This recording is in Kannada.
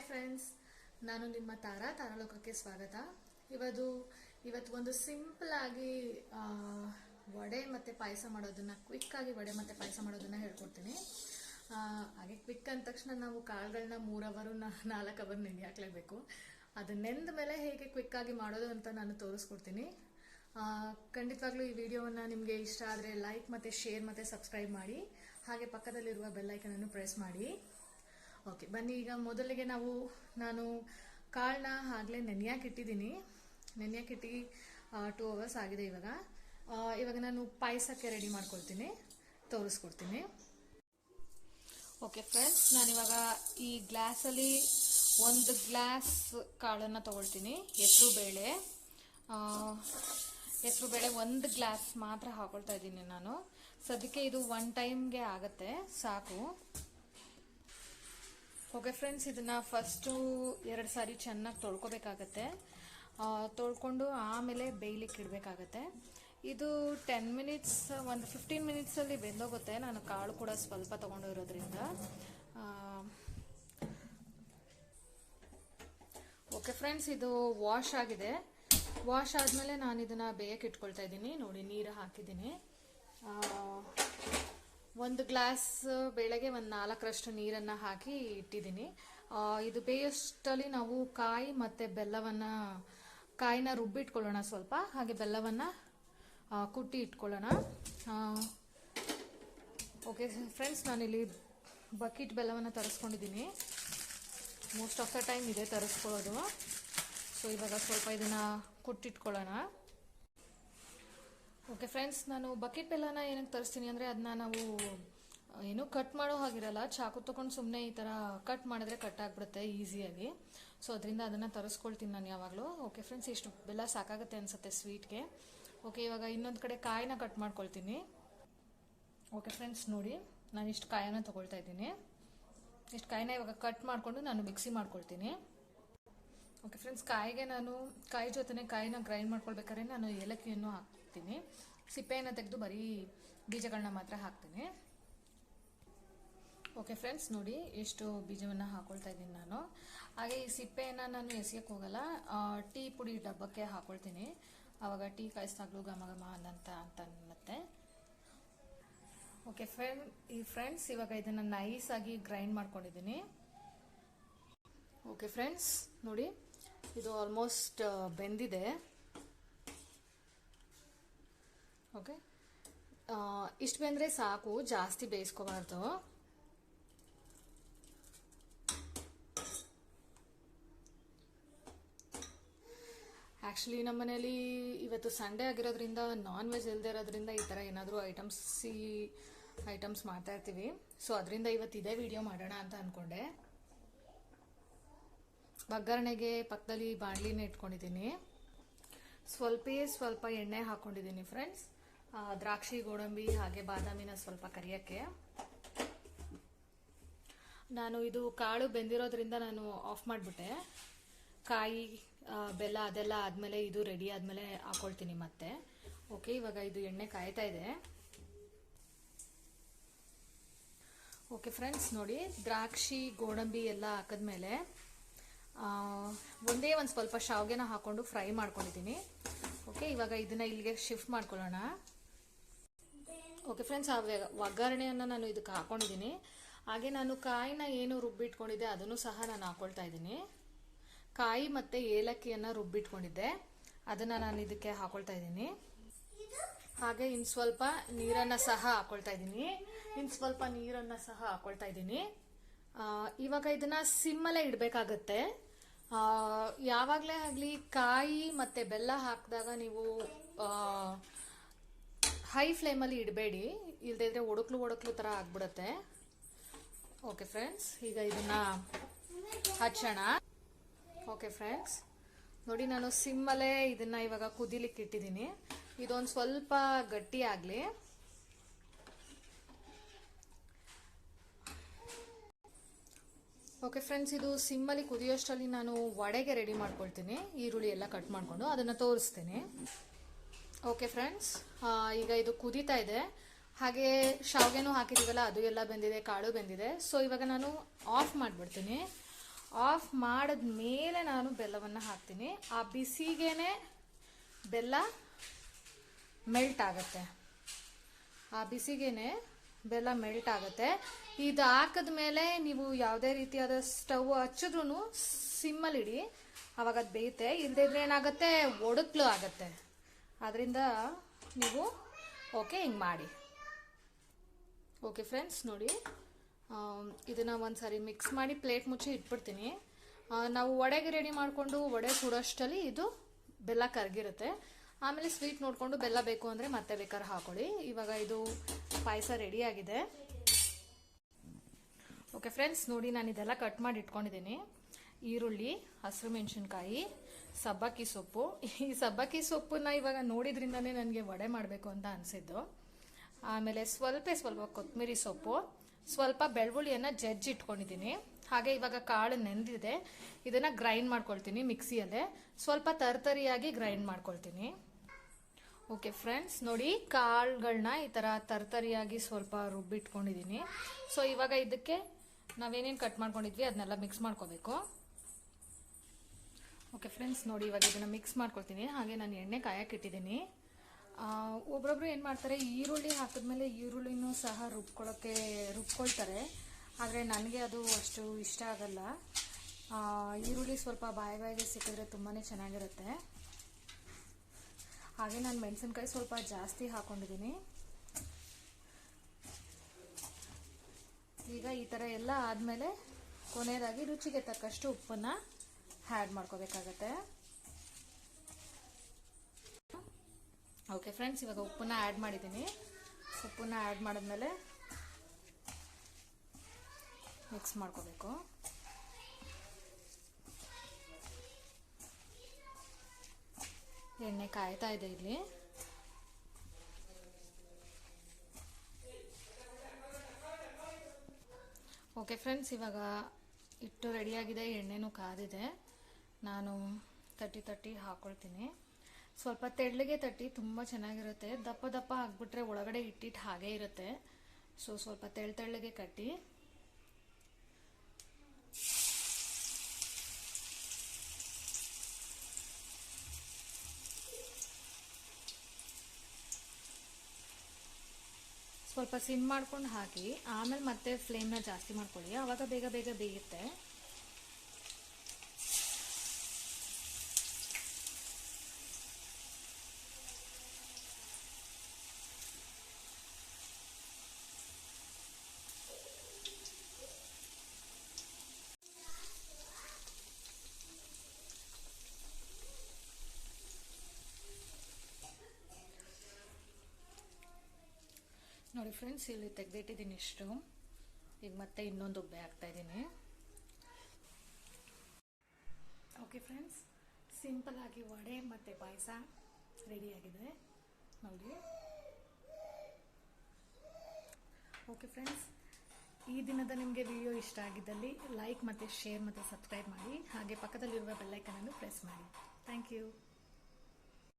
ಫ್ರೆಂಡ್ಸ್, ನಾನು ನಿಮ್ಮ ತಾರಾಲೋಕಕ್ಕೆ ಸ್ವಾಗತ. ಇವತ್ತು ಒಂದು ಸಿಂಪಲ್ ಆಗಿ ವಡೆ ಮತ್ತು ಪಾಯಸ ಮಾಡೋದನ್ನ, ಕ್ವಿಕ್ ಆಗಿ ವಡೆ ಮತ್ತು ಪಾಯಸ ಮಾಡೋದನ್ನ ಹೇಳ್ಕೊಡ್ತೀನಿ. ಹಾಗೆ ಕ್ವಿಕ್ ಅಂದ ತಕ್ಷಣ ನಾವು ಕಾಳುಗಳನ್ನ 3 ಅವರ್ 4 ಅವರ್ ನೆನೆ ಹಾಕ್ಲೇಬೇಕು. ಅದು ನೆಂದ ಮೇಲೆ ಹೇಗೆ ಕ್ವಿಕ್ ಆಗಿ ಮಾಡೋದು ಅಂತ ನಾನು ತೋರಿಸ್ಕೊಡ್ತೀನಿ. ಖಂಡಿತವಾಗ್ಲೂ ಈ ವಿಡಿಯೋವನ್ನು ನಿಮಗೆ ಇಷ್ಟ ಆದರೆ ಲೈಕ್ ಮತ್ತು ಶೇರ್ ಮತ್ತು ಸಬ್ಸ್ಕ್ರೈಬ್ ಮಾಡಿ. ಹಾಗೆ ಪಕ್ಕದಲ್ಲಿರುವ ಬೆಲ್ ಐಕನ್ ಅನ್ನು ಪ್ರೆಸ್ ಮಾಡಿ. ಓಕೆ, ಬನ್ನಿ. ಈಗ ಮೊದಲಿಗೆ ನಾನು ಕಾಳನ್ನ ಆಗಲೇ ನೆನೆಯಾಕಿಟ್ಟಿದ್ದೀನಿ. ನೆನೆಯಾಕಿಟ್ಟು 2 ಅವರ್ಸ್ ಆಗಿದೆ. ಇವಾಗ ನಾನು ಪಾಯಸಕ್ಕೆ ರೆಡಿ ಮಾಡ್ಕೊಳ್ತೀನಿ, ತೋರಿಸ್ಕೊಡ್ತೀನಿ. ಓಕೆ ಫ್ರೆಂಡ್ಸ್, ನಾನಿವಾಗ ಈ ಗ್ಲಾಸಲ್ಲಿ 1 ಗ್ಲಾಸ್ ಕಾಳನ್ನು ತಗೊಳ್ತೀನಿ. ಹೆಸರುಬೇಳೆ 1 ಗ್ಲಾಸ್ ಮಾತ್ರ ಹಾಕೊಳ್ತಾ ಇದ್ದೀನಿ ನಾನು. ಸದ್ಯಕ್ಕೆ ಇದು 1 ಟೈಮ್ಗೆ ಆಗುತ್ತೆ, ಸಾಕು. ಓಕೆ ಫ್ರೆಂಡ್ಸ್, ಇದನ್ನ ಫಸ್ಟು 2 ಸಾರಿ ಚೆನ್ನಾಗಿ ತೊಳ್ಕೊಬೇಕಾಗತ್ತೆ. ತೊಳ್ಕೊಂಡು ಆಮೇಲೆ ಬೇಯ್ಲಿಕ್ಕೆ ಇಡಬೇಕಾಗತ್ತೆ. ಇದು 10 ಮಿನಿಟ್ಸ್, ಒಂದು 15 ಮಿನಿಟ್ಸಲ್ಲಿ ಬೆಂದೋಗುತ್ತೆ. ನಾನು ಕಾಳು ಕೂಡ ಸ್ವಲ್ಪ ತೊಗೊಂಡಿರೋದ್ರಿಂದ. ಓಕೆ ಫ್ರೆಂಡ್ಸ್, ಇದು ವಾಶ್ ಆಗಿದೆ. ವಾಶ್ ಆದಮೇಲೆ ನಾನು ಇದನ್ನು ಬೇಯಕ್ಕೆ ಇಟ್ಕೊಳ್ತಾ ಇದ್ದೀನಿ. ನೋಡಿ, ನೀರು ಹಾಕಿದ್ದೀನಿ. 1 ಗ್ಲಾಸ್ ಬೇಳೆಗೆ 4ರಷ್ಟು ನೀರನ್ನು ಹಾಕಿ ಇಟ್ಟಿದ್ದೀನಿ. ಇದು ಬೇಯೋಷ್ಟಲ್ಲಿ ನಾವು ಕಾಯಿ ಮತ್ತು ಕಾಯಿನ ರುಬ್ಬಿಟ್ಕೊಳ್ಳೋಣ ಸ್ವಲ್ಪ. ಹಾಗೆ ಬೆಲ್ಲವನ್ನು ಕುಟ್ಟಿ ಇಟ್ಕೊಳ್ಳೋಣ. ಓಕೆ ಫ್ರೆಂಡ್ಸ್, ನಾನಿಲ್ಲಿ ಬಕೆಟ್ ಬೆಲ್ಲವನ್ನು ತರಿಸ್ಕೊಂಡಿದ್ದೀನಿ. ಮೋಸ್ಟ್ ಆಫ್ ದ ಟೈಮ್ ಇದೆ ತರಿಸ್ಕೊಳ್ಳೋದು. ಸೊ ಇವಾಗ ಸ್ವಲ್ಪ ಇದನ್ನು ಕುಟ್ಟಿಟ್ಕೊಳ್ಳೋಣ. ಓಕೆ ಫ್ರೆಂಡ್ಸ್, ನಾನು ಬಕೆಟ್ ಬೆಲ್ಲನ ಏನಕ್ಕೆ ತರಿಸ್ತೀನಿ ಅಂದರೆ, ಅದನ್ನ ನಾವು ಏನೂ ಕಟ್ ಮಾಡೋ ಹಾಗಿರಲ್ಲ. ಚಾಕು ತೊಗೊಂಡು ಸುಮ್ಮನೆ ಈ ಥರ ಕಟ್ ಮಾಡಿದ್ರೆ ಕಟ್ ಆಗಿಬಿಡುತ್ತೆ ಈಸಿಯಾಗಿ. ಸೊ ಅದರಿಂದ ಅದನ್ನು ತರಿಸ್ಕೊಳ್ತೀನಿ ನಾನು ಯಾವಾಗಲೂ. ಓಕೆ ಫ್ರೆಂಡ್ಸ್, ಇಷ್ಟು ಬೆಲ್ಲ ಸಾಕಾಗುತ್ತೆ ಅನಿಸುತ್ತೆ ಸ್ವೀಟ್ಗೆ. ಓಕೆ, ಇವಾಗ ಇನ್ನೊಂದು ಕಡೆ ಕಾಯಿನ ಕಟ್ ಮಾಡ್ಕೊಳ್ತೀನಿ. ಓಕೆ ಫ್ರೆಂಡ್ಸ್, ನೋಡಿ, ನಾನು ಇಷ್ಟು ಕಾಯಿನ ತೊಗೊಳ್ತಾ ಇದ್ದೀನಿ. ಇಷ್ಟು ಕಾಯಿನ ಇವಾಗ ಕಟ್ ಮಾಡಿಕೊಂಡು ನಾನು ಮಿಕ್ಸಿ ಮಾಡ್ಕೊಳ್ತೀನಿ. ಓಕೆ ಫ್ರೆಂಡ್ಸ್, ಕಾಯಿ ಜೊತೆ ಕಾಯಿನ ಗ್ರೈಂಡ್ ಮಾಡ್ಕೊಳ್ಬೇಕಾದ್ರೆ ನಾನು ಏಲಕ್ಕಿಯನ್ನು ಹಾಕ್ತೀನಿ. ಸಿಪ್ಪೆಯನ್ನು ತೆಗೆದು ಬರೀ ಬೀಜಗಳನ್ನ ಮಾತ್ರ ಹಾಕ್ತೀನಿ. ಓಕೆ ಫ್ರೆಂಡ್ಸ್, ನೋಡಿ ಎಷ್ಟು ಬೀಜವನ್ನು ಹಾಕೊಳ್ತಾ ಇದ್ದೀನಿ ನಾನು. ಹಾಗೆ ಈ ಸಿಪ್ಪೆಯನ್ನು ನಾನು ಎಸೆಯಕ್ಕೆ ಹೋಗಲ್ಲ, ಟೀ ಪುಡಿ ಡಬ್ಬಕ್ಕೆ ಹಾಕೊಳ್ತೀನಿ. ಆವಾಗ ಟೀ ಕಾಯಿಸ್ದಾಗಲೂ ಘಮ ಘಮ ಅಂತ ಅನ್ನತ್ತೆ. ಓಕೆ ಫ್ರೆಂಡ್ಸ್, ಇವಾಗ ಇದನ್ನು ನೈಸಾಗಿ ಗ್ರೈಂಡ್ ಮಾಡ್ಕೊಂಡಿದ್ದೀನಿ. ಓಕೆ ಫ್ರೆಂಡ್ಸ್, ನೋಡಿ, ಇದು ಆಲ್ಮೋಸ್ಟ್ ಬೆಂದಿದೆ. ಓಕೆ, ಇಷ್ಟು ಬೆಂದರೆ ಸಾಕು, ಜಾಸ್ತಿ ಬೇಯಿಸ್ಕೋಬಾರ್ದು. ಆ್ಯಕ್ಚುಲಿ ನಮ್ಮ ಮನೇಲಿ ಇವತ್ತು ಸಂಡೇ ಆಗಿರೋದ್ರಿಂದ, ನಾನ್ ವೆಜ್ ಇಲ್ಲದೆ ಇರೋದ್ರಿಂದ ಈ ಥರ ಏನಾದರೂ ಐಟಮ್ಸ್ ಮಾಡ್ತಾ ಇರ್ತೀವಿ. ಸೊ ಅದರಿಂದ ಇವತ್ತು ಇದೇ ವಿಡಿಯೋ ಮಾಡೋಣ ಅಂತ ಅಂದ್ಕೊಂಡೆ. ಒಗ್ಗರಣೆಗೆ ಪಕ್ಕದಲ್ಲಿ ಬಾಣಲಿನ ಇಟ್ಕೊಂಡಿದ್ದೀನಿ. ಸ್ವಲ್ಪ ಎಣ್ಣೆ ಹಾಕ್ಕೊಂಡಿದ್ದೀನಿ ಫ್ರೆಂಡ್ಸ್. ದ್ರಾಕ್ಷಿ, ಗೋಡಂಬಿ ಹಾಗೆ ಬಾದಾಮಿನ ಸ್ವಲ್ಪ ಕರಿಯೋಕ್ಕೆ. ನಾನು ಇದು ಕಾಳು ಬೆಂದಿರೋದ್ರಿಂದ ನಾನು ಆಫ್ ಮಾಡಿಬಿಟ್ಟೆ. ಕಾಯಿ, ಬೆಲ್ಲ ಅದೆಲ್ಲ ಆದಮೇಲೆ, ಇದು ರೆಡಿ ಆದಮೇಲೆ ಹಾಕೊಳ್ತೀನಿ ಮತ್ತೆ. ಓಕೆ, ಇವಾಗ ಇದು ಎಣ್ಣೆ ಕಾಯ್ತಾ ಇದೆ. ಓಕೆ ಫ್ರೆಂಡ್ಸ್, ನೋಡಿ, ದ್ರಾಕ್ಷಿ, ಗೋಡಂಬಿ ಎಲ್ಲ ಹಾಕಿದ್ಮೇಲೆ ಒಂದೇ ಒಂದು ಸ್ವಲ್ಪ ಶಾವಿಗೆನ ಹಾಕೊಂಡು ಫ್ರೈ ಮಾಡ್ಕೊಂಡಿದ್ದೀನಿ. ಓಕೆ, ಇವಾಗ ಇದನ್ನ ಇಲ್ಲಿಗೆ ಶಿಫ್ಟ್ ಮಾಡ್ಕೊಳ್ಳೋಣ. ಓಕೆ ಫ್ರೆಂಡ್ಸ್, ಆ ಒಗ್ಗರಣೆಯನ್ನು ನಾನು ಇದಕ್ಕೆ ಹಾಕೊಂಡಿದ್ದೀನಿ. ಹಾಗೆ ನಾನು ಕಾಯಿನ ಏನು ರುಬ್ಬಿಟ್ಕೊಂಡಿದ್ದೆ ಅದನ್ನು ಸಹ ನಾನು ಹಾಕೊಳ್ತಾ ಇದ್ದೀನಿ. ಕಾಯಿ ಮತ್ತು ಏಲಕ್ಕಿಯನ್ನು ರುಬ್ಬಿಟ್ಕೊಂಡಿದ್ದೆ, ಅದನ್ನು ನಾನು ಇದಕ್ಕೆ ಹಾಕೊಳ್ತಾ ಇದ್ದೀನಿ. ಹಾಗೆ ಇನ್ನು ಸ್ವಲ್ಪ ನೀರನ್ನು ಸಹ ಹಾಕೊಳ್ತಾ ಇದ್ದೀನಿ. ಇವಾಗ ಇದನ್ನು ಸಿಮ್ಮಲ್ಲೇ ಇಡಬೇಕಾಗತ್ತೆ. ಯಾವಾಗಲೇ ಆಗಲಿ ಕಾಯಿ ಮತ್ತು ಬೆಲ್ಲ ಹಾಕಿದಾಗ ನೀವು ಹೈ ಫ್ಲೇಮಲ್ಲಿ ಇಡಬೇಡಿ, ಇಲ್ಲದಿದ್ರೆ ಒಡಕ್ಲು ಥರ ಆಗ್ಬಿಡುತ್ತೆ. ಓಕೆ ಫ್ರೆಂಡ್ಸ್, ಈಗ ಇದನ್ನು ಹಚ್ಚೋಣ. ಓಕೆ ಫ್ರೆಂಡ್ಸ್, ನೋಡಿ, ನಾನು ಸಿಮ್ಮಲ್ಲೇ ಇದನ್ನು ಇವಾಗ ಕುದಿಲಿಕ್ಕೆ ಇಟ್ಟಿದ್ದೀನಿ. ಇದೊಂದು ಸ್ವಲ್ಪ ಗಟ್ಟಿ ಆಗಲಿ. ಓಕೆ ಫ್ರೆಂಡ್ಸ್, ಇದು ಸಿಮ್ಮಲ್ಲಿ ಕುದಿಯೋಷ್ಟರಲ್ಲಿ ನಾನು ವಡೆಗೆ ರೆಡಿ ಮಾಡ್ಕೊಳ್ತೀನಿ. ಈರುಳ್ಳಿ ಎಲ್ಲ ಕಟ್ ಮಾಡಿಕೊಂಡು ಅದನ್ನು ತೋರಿಸ್ತೀನಿ. ಓಕೆ ಫ್ರೆಂಡ್ಸ್, ಈಗ ಇದು ಕುದೀತಾ ಇದೆ. ಹಾಗೆ ಶಾವಿಗೆನೂ ಹಾಕಿದ್ದೀವಲ್ಲ, ಅದು ಎಲ್ಲ ಬೆಂದಿದೆ, ಕಾಳು ಬೆಂದಿದೆ. ಸೊ ಇವಾಗ ನಾನು ಆಫ್ ಮಾಡಿಬಿಡ್ತೀನಿ. ಆಫ್ ಮಾಡಿದ ಮೇಲೆ ನಾನು ಬೆಲ್ಲವನ್ನು ಹಾಕ್ತೀನಿ. ಆ ಬಿಸಿಗೇನೆ ಬೆಲ್ಲ ಮೆಲ್ಟ್ ಆಗುತ್ತೆ. ಆ ಬಿಸಿಗೇನೆ ಬೆಲ್ಲ ಮೆಲ್ಟ್ ಆಗುತ್ತೆ. ಇದು ಹಾಕಿದ ಮೇಲೆ ನೀವು ಯಾವುದೇ ರೀತಿಯಾದ ಸ್ಟವ್ ಹಚ್ಚಿದ್ರೂ ಸಿಮ್ಮಲ್ಲಿಡಿ, ಅವಾಗ ಅದು ಬೇಯುತ್ತೆ. ಇಲ್ಲದಿದ್ರೆ ಏನಾಗುತ್ತೆ, ಒಡಕ್ಲು ಆಗುತ್ತೆ. ಅದರಿಂದ ನೀವು ಓಕೆ ಹಿಂಗೆ ಮಾಡಿ. ಓಕೆ ಫ್ರೆಂಡ್ಸ್, ನೋಡಿ ಇದನ್ನು ಒಂದು ಸಾರಿ ಮಿಕ್ಸ್ ಮಾಡಿ ಪ್ಲೇಟ್ ಮುಚ್ಚಿ ಇಟ್ಬಿಡ್ತೀನಿ. ನಾವು ವಡೆಗೆ ರೆಡಿ ಮಾಡಿಕೊಂಡು ವಡೆ ಸುಡೋಷ್ಟರಲ್ಲಿ ಇದು ಬೆಲ್ಲ ಕರಗಿರುತ್ತೆ. ಆಮೇಲೆ ಸ್ವೀಟ್ ನೋಡಿಕೊಂಡು ಬೆಲ್ಲ ಬೇಕು ಅಂದರೆ ಮತ್ತೆ ಬೇಕಾದ್ರೆ ಹಾಕೊಳ್ಳಿ. ಇವಾಗ ಇದು ಪಾಯಸ ರೆಡಿಯಾಗಿದೆ. ಓಕೆ ಫ್ರೆಂಡ್ಸ್, ನೋಡಿ ನಾನು ಇದೆಲ್ಲ ಕಟ್ ಮಾಡಿ ಇಟ್ಕೊಂಡಿದ್ದೀನಿ. ಈರುಳ್ಳಿ, ಹಸಿರು ಮೆಣಸಿನ್ಕಾಯಿ, ಸಬ್ಬಕ್ಕಿ ಸೊಪ್ಪು. ಈ ಸಬ್ಬಕ್ಕಿ ಸೊಪ್ಪನ್ನ ಇವಾಗ ನೋಡಿದ್ರಿಂದನೇ ನನಗೆ ವಡೆ ಮಾಡಬೇಕು ಅಂತ ಅನಿಸಿದ್ದು. ಆಮೇಲೆ ಸ್ವಲ್ಪ ಕೊತ್ತಂಬರಿ ಸೊಪ್ಪು, ಸ್ವಲ್ಪ ಬೆಳ್ಳುಳ್ಳಿಯನ್ನು ಜಜ್ಜಿ ಇಟ್ಕೊಂಡಿದ್ದೀನಿ. ಹಾಗೆ ಇವಾಗ ಕಾಳು ನೆಂದಿದೆ, ಇದನ್ನು ಗ್ರೈಂಡ್ ಮಾಡ್ಕೊಳ್ತೀನಿ ಮಿಕ್ಸಿಯಲ್ಲೇ. ಸ್ವಲ್ಪ ತರ್ತರಿಯಾಗಿ ಗ್ರೈಂಡ್ ಮಾಡ್ಕೊಳ್ತೀನಿ. ಓಕೆ ಫ್ರೆಂಡ್ಸ್, ನೋಡಿ ಕಾಳುಗಳನ್ನ ಈ ಥರ ತರ್ತರಿಯಾಗಿ ಸ್ವಲ್ಪ ರುಬ್ಬಿಟ್ಕೊಂಡಿದ್ದೀನಿ. ಸೊ ಇವಾಗ ಇದಕ್ಕೆ ನಾವೇನೇನು ಕಟ್ ಮಾಡ್ಕೊಂಡಿದ್ವಿ ಅದನ್ನೆಲ್ಲ ಮಿಕ್ಸ್ ಮಾಡ್ಕೋಬೇಕು. ಓಕೆ ಫ್ರೆಂಡ್ಸ್, ನೋಡಿ ಇವಾಗ ಇದನ್ನು ಮಿಕ್ಸ್ ಮಾಡ್ಕೊಳ್ತೀನಿ. ಹಾಗೆ ನಾನು ಎಣ್ಣೆ ಕಾಯಕ್ಕೆ ಇಟ್ಟಿದ್ದೀನಿ. ಒಬ್ಬೊಬ್ರು ಏನು ಮಾಡ್ತಾರೆ, ಈರುಳ್ಳಿ ಹಾಕಿದ್ಮೇಲೆ ಈರುಳ್ಳಿನೂ ಸಹ ರುಬ್ಕೊಳ್ತಾರೆ. ಆದರೆ ನನಗೆ ಅದು ಅಷ್ಟು ಇಷ್ಟ ಆಗಲ್ಲ. ಈರುಳ್ಳಿ ಸ್ವಲ್ಪ ಬಾಯಿಗೆ ಸಿಕ್ಕಿದ್ರೆ ತುಂಬಾ ಚೆನ್ನಾಗಿರುತ್ತೆ. ಹಾಗೆ ನಾನು ಮೆಣಸಿನ್ಕಾಯಿ ಸ್ವಲ್ಪ ಜಾಸ್ತಿ ಹಾಕೊಂಡಿದ್ದೀನಿ. ಈಗ ಈ ಥರ ಎಲ್ಲ ಆದಮೇಲೆ ಕೊನೆಯದಾಗಿ ರುಚಿಗೆ ತಕ್ಕಷ್ಟು ಉಪ್ಪನ್ನು ಆ್ಯಡ್ ಮಾಡ್ಕೋಬೇಕಾಗತ್ತೆ. ಓಕೆ ಫ್ರೆಂಡ್ಸ್, ಇವಾಗ ಉಪ್ಪನ್ನ ಆ್ಯಡ್ ಮಾಡಿದ್ದೀನಿ. ಉಪ್ಪನ್ನ ಆ್ಯಡ್ ಮಾಡಿದ್ಮೇಲೆ ಮಿಕ್ಸ್ ಮಾಡ್ಕೋಬೇಕು. ಎಣ್ಣೆ ಕಾಯ್ತಾ ಇದೆ ಇಲ್ಲಿ. ಓಕೆ ಫ್ರೆಂಡ್ಸ್, ಇವಾಗ ಹಿಟ್ಟು ರೆಡಿಯಾಗಿದೆ, ಎಣ್ಣೆನೂ ಕಾದಿದೆ. ನಾನು ತಟ್ಟಿ ಹಾಕ್ಕೊಳ್ತೀನಿ. ಸ್ವಲ್ಪ ತೆಳ್ಳಗೆ ತಟ್ಟಿ ತುಂಬ ಚೆನ್ನಾಗಿರುತ್ತೆ. ದಪ್ಪ ಹಾಕ್ಬಿಟ್ರೆ ಒಳಗಡೆ ಹಿಟ್ಟಿಟ್ಟು ಹಾಗೇ ಇರುತ್ತೆ. ಸೊ ಸ್ವಲ್ಪ ತೆಳ್ಳಗೆ ಕಟ್ಟಿ. ಸ್ವಲ್ಪ ಸಿಮ್ ಮಾಡ್ಕೊಂಡು ಹಾಕಿ, ಆಮೇಲೆ ಮತ್ತೆ ಫ್ಲೇಮ್ನ ಜಾಸ್ತಿ ಮಾಡ್ಕೊಳ್ಳಿ. ಆವಾಗ ಬೇಗ ಬೇಯುತ್ತೆ. ನೋಡಿ ಫ್ರೆಂಡ್ಸ್, ಇಲ್ಲಿ ತೆಗೆದಿಟ್ಟಿದ್ದೀನಿ ಇಷ್ಟು. ಈಗ ಮತ್ತೆ ಇನ್ನೊಂದು ಉಬ್ಬೆ ಹಾಕ್ತಾ ಇದ್ದೀನಿ. ಓಕೆ ಫ್ರೆಂಡ್ಸ್, ಸಿಂಪಲ್ ಆಗಿ ವಡೆ ಮತ್ತು ಪಾಯಸ ರೆಡಿಯಾಗಿದೆ ನೋಡಿ. ಓಕೆ ಫ್ರೆಂಡ್ಸ್, ಈ ದಿನದ ನಿಮಗೆ ವಿಡಿಯೋ ಇಷ್ಟ ಆಗಿದ್ದಲ್ಲಿ ಲೈಕ್ ಮತ್ತು ಶೇರ್ ಮತ್ತು ಸಬ್ಸ್ಕ್ರೈಬ್ ಮಾಡಿ. ಹಾಗೆ ಪಕ್ಕದಲ್ಲಿರುವ ಬೆಲ್ ಐಕನ್ ಅನ್ನು ಪ್ರೆಸ್ ಮಾಡಿ. Thank you.